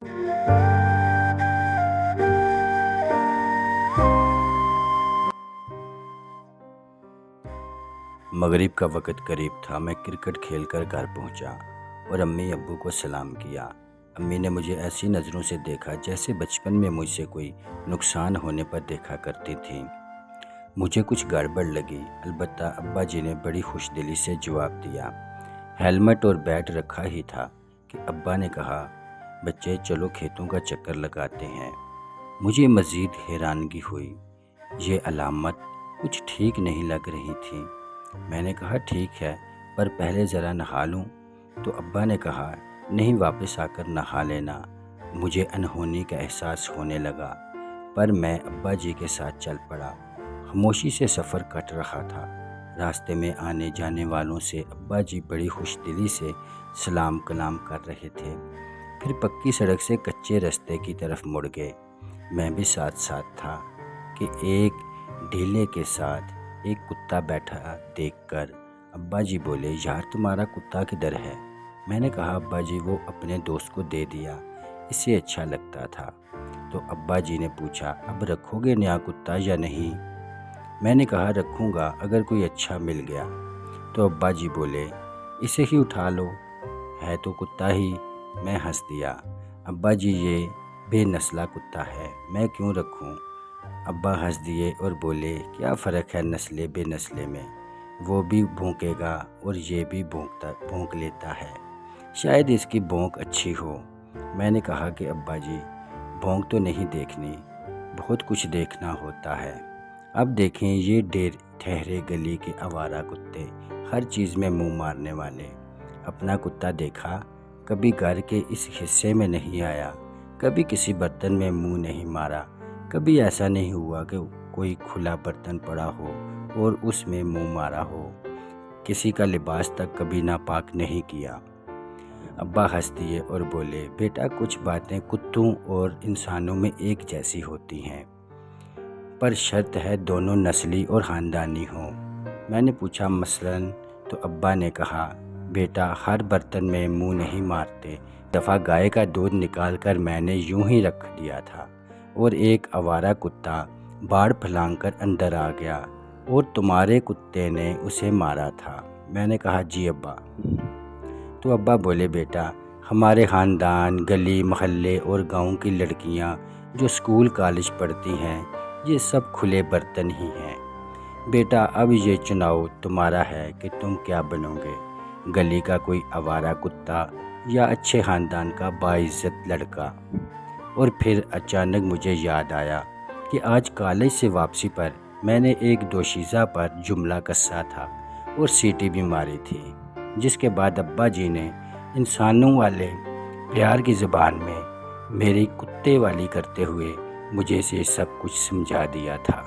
मगरिब का वक़्त करीब था। मैं क्रिकेट खेल कर घर पहुंचा और अम्मी अब्बू को सलाम किया। अम्मी ने मुझे ऐसी नज़रों से देखा जैसे बचपन में मुझसे कोई नुकसान होने पर देखा करती थीं। मुझे कुछ गड़बड़ लगी। अलबत्ता अब्बा जी ने बड़ी खुशदिली से जवाब दिया। हेलमेट और बैट रखा ही था कि अब्बा ने कहा, बच्चे चलो खेतों का चक्कर लगाते हैं। मुझे मज़ीद हैरानगी हुई। ये अलामत कुछ ठीक नहीं लग रही थी। मैंने कहा ठीक है, पर पहले ज़रा नहा लूँ। तो अब्बा ने कहा, नहीं, वापस आकर नहा लेना। मुझे अनहोनी का एहसास होने लगा, पर मैं अब्बा जी के साथ चल पड़ा। खामोशी से सफ़र कट रहा था। रास्ते में आने जाने वालों से अब्बा जी बड़ी खुशदिली से सलाम कलाम कर रहे थे। फिर पक्की सड़क से कच्चे रास्ते की तरफ मुड़ गए। मैं भी साथ साथ था कि एक ढीले के साथ एक कुत्ता बैठा देखकर अब्बा जी बोले, यार तुम्हारा कुत्ता किधर है? मैंने कहा, अब्बा जी वो अपने दोस्त को दे दिया, इसे अच्छा लगता था। तो अब्बा जी ने पूछा, अब रखोगे नया कुत्ता या नहीं? मैंने कहा, रखूँगा अगर कोई अच्छा मिल गया। तो अब्बा जी बोले, इसे ही उठा लो, है तो कुत्ता ही। मैं हंस दिया। अब्बा जी ये बेनस्ला कुत्ता है, मैं क्यों रखूं? अब्बा हंस दिए और बोले, क्या फ़र्क है नस्ले बेनस्ले में? वो भी भौंकेगा और ये भी भौंक लेता है, शायद इसकी भौंक अच्छी हो। मैंने कहा कि अब्बा जी भौंक तो नहीं देखनी, बहुत कुछ देखना होता है। अब देखें ये ढेर ठहरे गली के आवारा कुत्ते, हर चीज़ में मुंह मारने वाले। अपना कुत्ता देखा, कभी घर के इस हिस्से में नहीं आया, कभी किसी बर्तन में मुंह नहीं मारा, कभी ऐसा नहीं हुआ कि कोई खुला बर्तन पड़ा हो और उसमें मुंह मारा हो, किसी का लिबास तक कभी नापाक नहीं किया। अब्बा हंस दिए और बोले, बेटा कुछ बातें कुत्तों और इंसानों में एक जैसी होती हैं, पर शर्त है दोनों नस्ली और ख़ानदानी हों। मैंने पूछा, मसलन? तो अब्बा ने कहा, बेटा हर बर्तन में मुंह नहीं मारते। दफ़ा गाय का दूध निकाल कर मैंने यूं ही रख दिया था और एक आवारा कुत्ता बाड़ फैलाकर अंदर आ गया और तुम्हारे कुत्ते ने उसे मारा था। मैंने कहा, जी अब्बा। तो अब्बा बोले, बेटा हमारे ख़ानदान, गली महल्ले और गांव की लड़कियां जो स्कूल कॉलेज पढ़ती हैं, ये सब खुले बर्तन ही हैं। बेटा अब ये चुनाव तुम्हारा है कि तुम क्या बनोगे, गली का कोई आवारा कुत्ता या अच्छे ख़ानदान का बाइज़्ज़त लड़का। और फिर अचानक मुझे याद आया कि आज कॉलेज से वापसी पर मैंने एक दोशीज़ा पर जुमला कसा था और सीटी भी मारी थी, जिसके बाद अब्बा जी ने इंसानों वाले प्यार की ज़ुबान में मेरी कुत्ते वाली करते हुए मुझे से सब कुछ समझा दिया था।